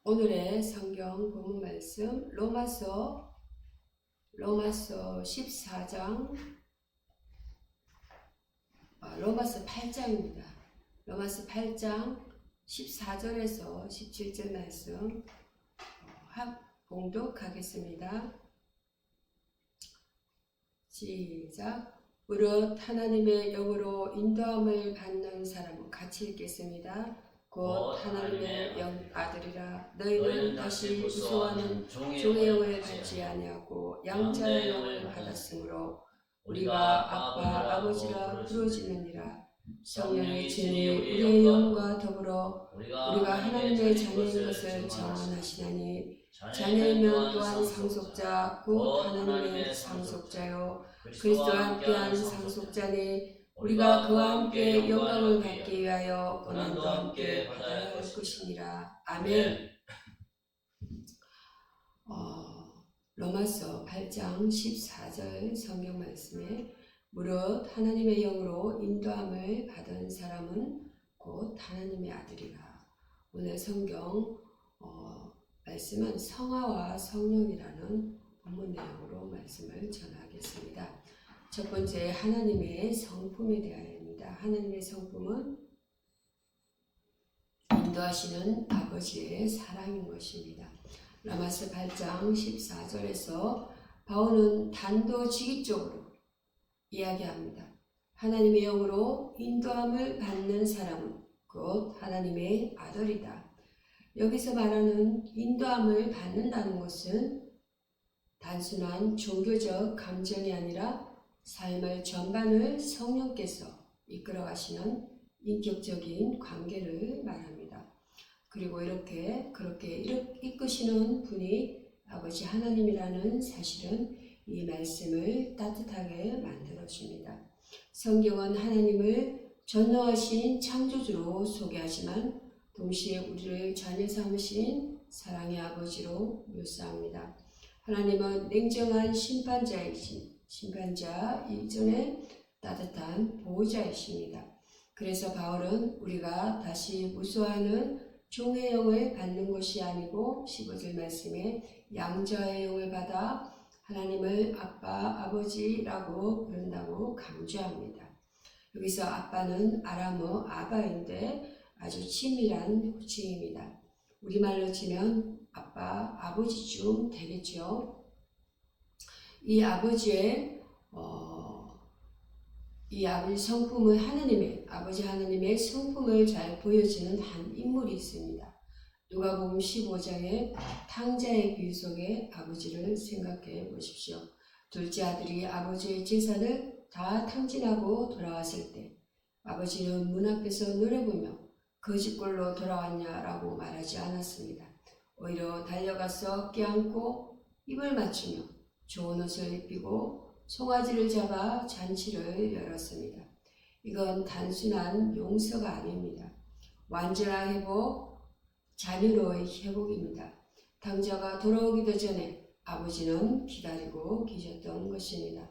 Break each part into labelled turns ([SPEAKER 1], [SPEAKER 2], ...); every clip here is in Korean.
[SPEAKER 1] 오늘의 성경 본문 말씀 로마서 14장 로마서 8장입니다. 로마서 8장 14절에서 17절 말씀 봉독하겠습니다. 시작. 무릇 하나님의 영으로 인도함을 받는 사람은 같이 읽겠습니다. 곧 하나님의 영 아들이라. 너희는 다시 무수하는 종의 영을 받지 아니하고 양자의 영을 받았으므로 우리가 아빠 아버지라 부르짖느니라. 성령의 진이 우리의 영과 더불어 우리가 하나님의 자녀인 것을 전하시나니 자녀이면 또한 상속자 곧 하나님의 상속자요 그리스도와 함께한 상속자니 우리가 그와 함께 영광을 받기 위하여 고난도 함께 받아야 할 것이니라. 아멘. 로마서 8장 14절 성경 말씀에 무릇 하나님의 영으로 인도함을 받은 사람은 곧 하나님의 아들이라. 오늘 성경 말씀은 성화와 성령이라는 본문 내용으로 말씀을 전하겠습니다. 첫 번째, 하나님의 성품에 대하여입니다. 하나님의 성품은 인도하시는 아버지의 사랑인 것입니다. 로마서 8장 14절에서 바울은 단도직입적으로 이야기합니다. 하나님의 영으로 인도함을 받는 사람은 곧 하나님의 아들이다. 여기서 말하는 인도함을 받는다는 것은 단순한 종교적 감정이 아니라 삶의 전반을 성령께서 이끌어 가시는 인격적인 관계를 말합니다. 그리고 그렇게 이끄시는 분이 아버지 하나님이라는 사실은 이 말씀을 따뜻하게 만들어줍니다. 성경은 하나님을 전능하신 창조주로 소개하지만 동시에 우리를 자녀 삼으신 사랑의 아버지로 묘사합니다. 하나님은 냉정한 심판자 이전에 따뜻한 보호자이십니다. 그래서 바울은 우리가 다시 무수하는 종의 영을 받는 것이 아니고 15절 말씀에 양자의 영을 받아 하나님을 아빠, 아버지라고 부른다고 강조합니다. 여기서 아빠는 아람어 아바인데 아주 친밀한 호칭입니다. 우리말로 치면 아빠, 아버지쯤 되겠죠. 이 아버지 성품은 아버지 하나님의 성품을 잘 보여주는 한 인물이 있습니다. 누가복음 15장의 탕자의 비유 속에 아버지를 생각해 보십시오. 둘째 아들이 아버지의 재산을 다 탕진하고 돌아왔을 때 아버지는 문 앞에서 노래보며 거짓골로 돌아왔냐라고 말하지 않았습니다. 오히려 달려가서 껴안고 입을 맞추며 좋은 옷을 입히고 송아지를 잡아 잔치를 열었습니다. 이건 단순한 용서가 아닙니다. 완전한 회복, 자녀로의 회복입니다. 탕자가 돌아오기도 전에 아버지는 기다리고 계셨던 것입니다.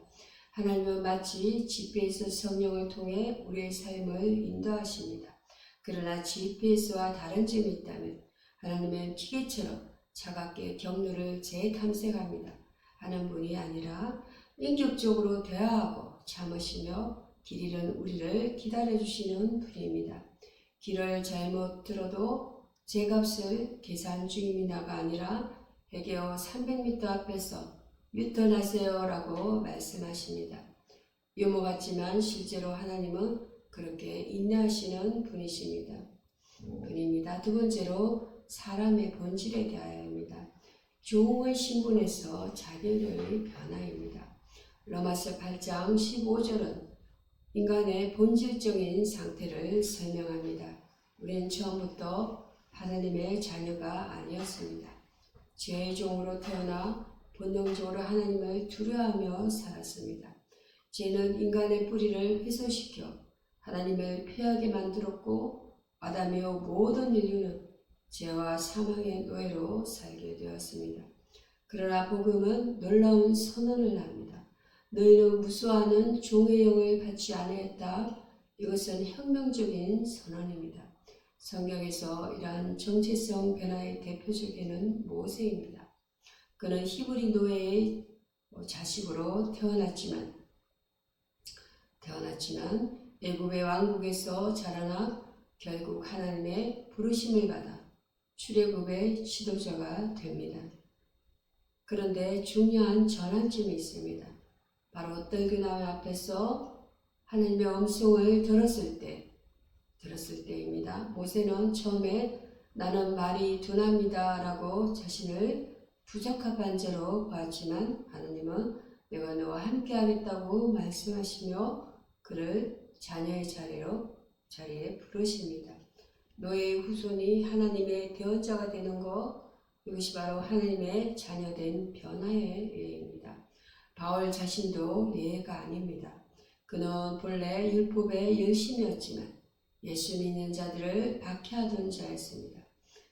[SPEAKER 1] 하나님은 마치 GPS 성령을 통해 우리의 삶을 인도하십니다. 그러나 GPS와 다른 점이 있다면 하나님은 기계처럼 차갑게 경로를 재탐색합니다. 하는 분이 아니라 인격적으로 대화하고 참으시며 길 잃은 우리를 기다려주시는 분입니다. 길을 잘못 들어도 제 값을 계산 중입니다가 아니라 해계어 300m 앞에서 유턴하세요 라고 말씀하십니다. 유머 같지만 실제로 하나님은 그렇게 인내하시는 분이십니다. 두 번째로 사람의 본질에 대하여입니다. 종의 신분에서 자녀의 변화입니다. 로마서 8장 15절은 인간의 본질적인 상태를 설명합니다. 우리는 처음부터 하나님의 자녀가 아니었습니다. 죄의 종으로 태어나 본능적으로 하나님을 두려워하며 살았습니다. 죄는 인간의 뿌리를 훼손시켜 하나님을 피하게 만들었고 아담 이후 모든 인류는 죄와 사망의 노예로 살게 되었습니다. 그러나 복음은 놀라운 선언을 합니다. 너희는 무수하는 종의 영을 받지 아니했다. 이것은 혁명적인 선언입니다. 성경에서 이러한 정체성 변화의 대표적인 모세입니다. 그는 히브리 노예의 자식으로 태어났지만 애굽의 왕국에서 자라나 결국 하나님의 부르심을 받아 출애굽의 지도자가 됩니다. 그런데 중요한 전환점이 있습니다. 바로 뜰그나무 앞에서 하나님의 음성을 들었을 때입니다. 모세는 처음에 나는 말이 둔합니다 라고 자신을 부적합한 자로 보았지만 하나님은 내가 너와 함께 하겠다고 말씀하시며 그를 자녀의 자리에 부르십니다. 너의 후손이 하나님의 대언자가 되는 것, 이것이 바로 하나님의 자녀된 변화의 예입니다. 바울 자신도 예가 아닙니다. 그는 본래 율법의 열심이었지만 예수 믿는 자들을 박해하던 자였습니다.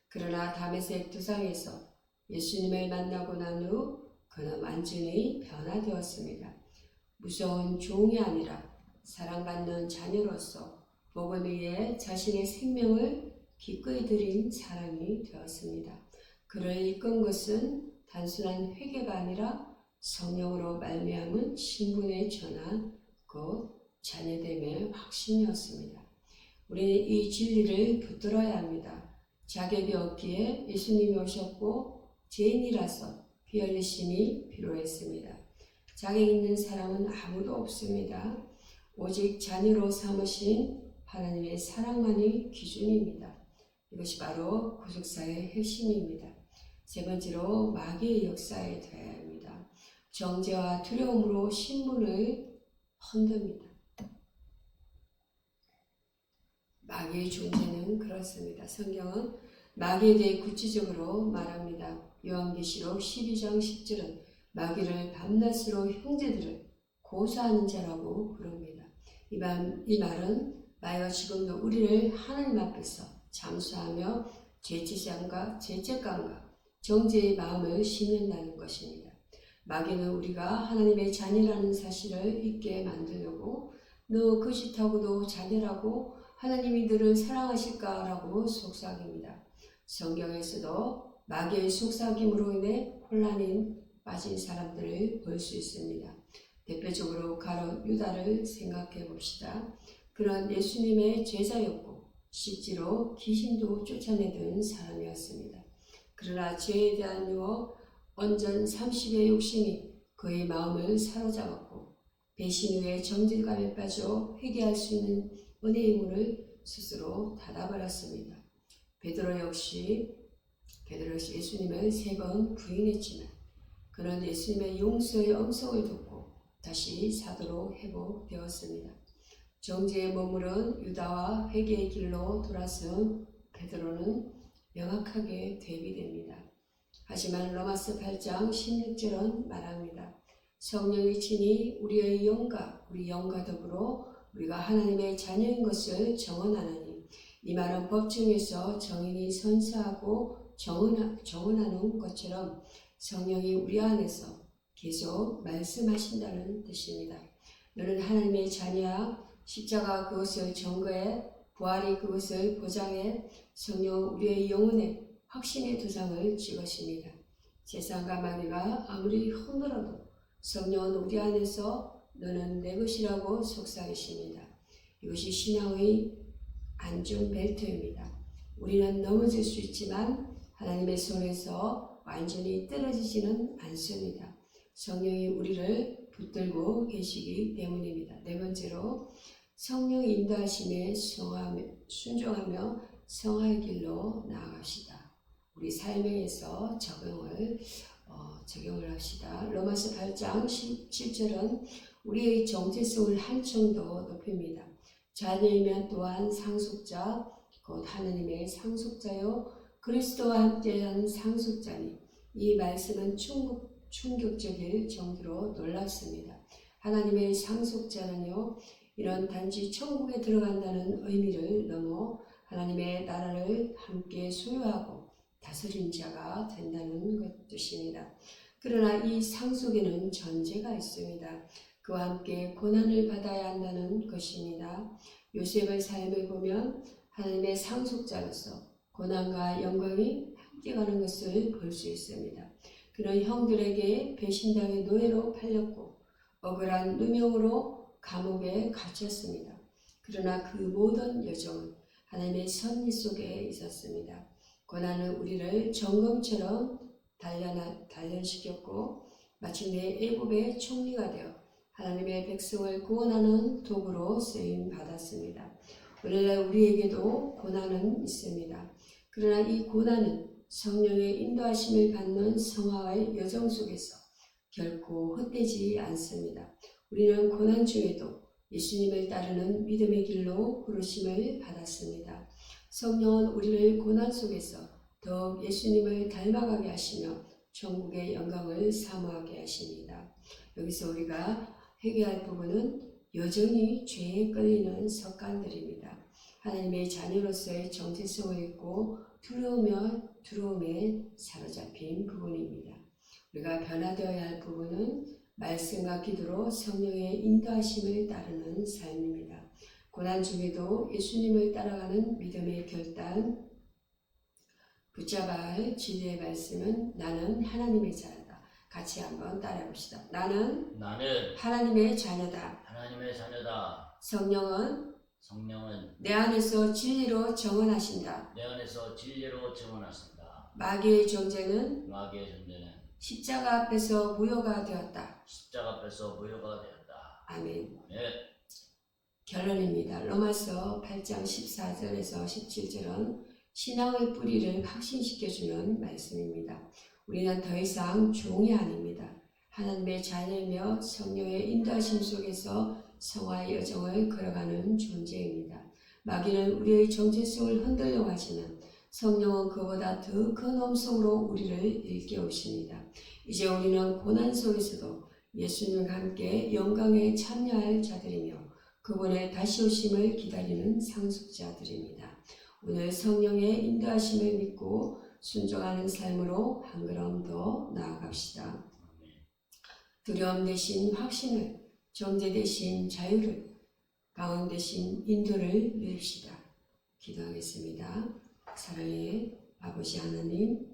[SPEAKER 1] 그러나 다메섹 도상에서 예수님을 만나고 난 후 그는 완전히 변화되었습니다. 무서운 종이 아니라 사랑받는 자녀로서 복을 위해 자신의 생명을 기꺼이 드린 사람이 되었습니다. 그를 이끈 것은 단순한 회개가 아니라 성령으로 말미암은 신분의 전환, 곧 자녀됨의 확신이었습니다. 우리는 이 진리를 붙들어야 합니다. 자격이 없기에 예수님이 오셨고 죄인이라서 피 흘리심이 필요했습니다. 자격 있는 사람은 아무도 없습니다. 오직 자녀로 삼으신 하나님의 사랑만이 기준입니다. 이것이 바로 구속사의 핵심입니다. 세 번째로 마귀의 역사에 대해야 합니다. 정죄와 두려움으로 신분을 흔듭니다. 마귀의 존재는 그렇습니다. 성경은 마귀에 대해 구체적으로 말합니다. 요한계시록 12장 10절은 마귀를 밤낮으로 형제들을 고소하는 자라고 부릅니다. 이 말은 마귀가 지금도 우리를 하나님 앞에서 장수하며 죄책감과 정죄의 마음을 심는다는 것입니다. 마귀는 우리가 하나님의 자녀라는 사실을 잊게 만들려고 너 거짓하고도 자녀라고 하나님이 너를 사랑하실까라고 속삭입니다. 성경에서도 마귀의 속삭임으로 인해 혼란에 빠진 사람들을 볼 수 있습니다. 대표적으로 가롯 유다를 생각해 봅시다. 그는 예수님의 제자였고 실제로 귀신도 쫓아내던 사람이었습니다. 그러나 죄에 대한 유혹, 언전 30의 욕심이 그의 마음을 사로잡았고 배신 후에 정죄감에 빠져 회개할 수 있는 은혜의 문을 스스로 닫아버렸습니다. 베드로 역시 예수님을 3번 부인했지만 그는 예수님의 용서의 음성을 듣고 다시 사도로 회복되었습니다. 정죄에 머무른 유다와 회개의 길로 돌아선 베드로는 명확하게 대비됩니다. 하지만 로마서 8장 16절은 말합니다. 성령이 친히 우리의 영과 우리 영과 더불어 우리가 하나님의 자녀인 것을 정언하나니 이 말은 법 중에서 정인이 선서하고 정언하는 것처럼 성령이 우리 안에서 계속 말씀하신다는 뜻입니다. 너는 하나님의 자녀야. 십자가 그것을 증거해 부활이 그것을 보장해 성령 우리의 영혼에 확신의 도장을 찍으십니다. 세상과 마귀가 아무리 흔들어도 성령은 우리 안에서 너는 내 것이라고 속삭이십니다. 이것이 신앙의 안전벨트입니다. 우리는 넘어질 수 있지만 하나님의 손에서 완전히 떨어지지는 않습니다. 성령이 우리를 붙들고 계시기 때문입니다. 네 번째로 성령 인도하심에 순종하며 성화의 길로 나아갑시다. 우리 삶에서 적용을 합시다. 로마서 8장 17절은 우리의 정체성을 한층 더 높입니다. 자녀이면 또한 상속자, 곧 하나님의 상속자요 그리스도와 함께한 상속자니 이 말씀은 충격적일 정도로 놀랍습니다. 하나님의 상속자는요 이런 단지 천국에 들어간다는 의미를 넘어 하나님의 나라를 함께 소유하고 다스린 자가 된다는 뜻입니다. 그러나 이 상속에는 전제가 있습니다. 그와 함께 고난을 받아야 한다는 것입니다. 요셉의 삶을 보면 하나님의 상속자로서 고난과 영광이 함께 가는 것을 볼 수 있습니다. 그는 형들에게 배신당의 노예로 팔렸고 억울한 누명으로 감옥에 갇혔습니다. 그러나 그 모든 여정은 하나님의 섭리 속에 있었습니다. 고난은 우리를 정금처럼 단련시켰고 마침내 애굽의 총리가 되어 하나님의 백성을 구원하는 도구로 쓰임 받았습니다. 오늘날 우리에게도 고난은 있습니다. 그러나 이 고난은 성령의 인도하심을 받는 성화의 여정 속에서 결코 헛되지 않습니다. 우리는 고난 중에도 예수님을 따르는 믿음의 길로 부르심을 받았습니다. 성령은 우리를 고난 속에서 더욱 예수님을 닮아가게 하시며 천국의 영광을 사모하게 하십니다. 여기서 우리가 회개할 부분은 여전히 죄에 끌리는 습관들입니다. 하나님의 자녀로서의 정체성을 잃고 두려움에 사로잡힌 부분입니다. 우리가 변화되어야 할 부분은 말씀과 기도로 성령의 인도하심을 따르는 삶입니다. 고난 중에도 예수님을 따라가는 믿음의 결단, 붙잡아야 할 진리의 말씀은 나는 하나님의 자녀다. 같이 한번 따라해 봅시다. 나는 하나님의 자녀다. 성령은 내 안에서 진리로 정언하신다. 마귀의 존재는 십자가 앞에서 무효가 되었다. 아멘. 결론입니다. 로마서 8장 14절에서 17절은 신앙의 뿌리를 확신시켜주는 말씀입니다. 우리는 더 이상 종이 아닙니다. 하나님의 자녀이며 성령의 인도하심 속에서 성화의 여정을 걸어가는 존재입니다. 마귀는 우리의 정체성을 흔들려고 하지만 성령은 그보다 더 큰 음성으로 우리를 일깨우십니다. 이제 우리는 고난 속에서도 예수님과 함께 영광에 참여할 자들이며 그분의 다시 오심을 기다리는 상속자들입니다. 오늘 성령의 인도하심을 믿고 순종하는 삶으로 한 걸음 더 나아갑시다. 두려움 대신 확신을, 정죄 대신 자유를, 방황 대신 인도를 누립시다. 기도하겠습니다. 사랑의 아버지 하나님,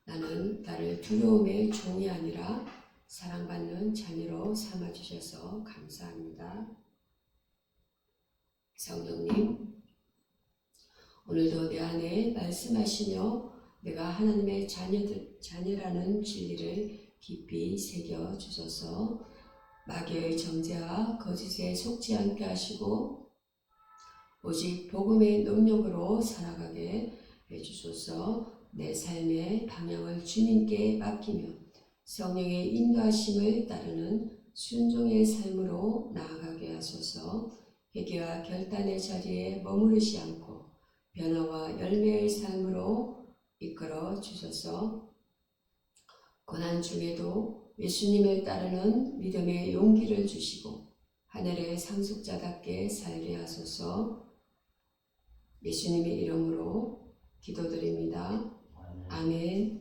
[SPEAKER 1] 나는 나를 두려움의 종이 아니라 사랑받는 자녀로 삼아주셔서 감사합니다. 성령님, 오늘도 내 안에 말씀하시며 내가 하나님의 자녀라는 진리를 깊이 새겨주셔서 마귀의 정죄와 거짓에 속지 않게 하시고 오직 복음의 능력으로 살아가게 해주소서. 내 삶의 방향을 주님께 맡기며 성령의 인도하심을 따르는 순종의 삶으로 나아가게 하소서. 회개와 결단의 자리에 머무르지 않고 변화와 열매의 삶으로 이끌어 주소서. 고난 중에도 예수님을 따르는 믿음의 용기를 주시고 하늘의 상속자답게 살게 하소서. 예수님의 이름으로 기도드립니다. 아멘.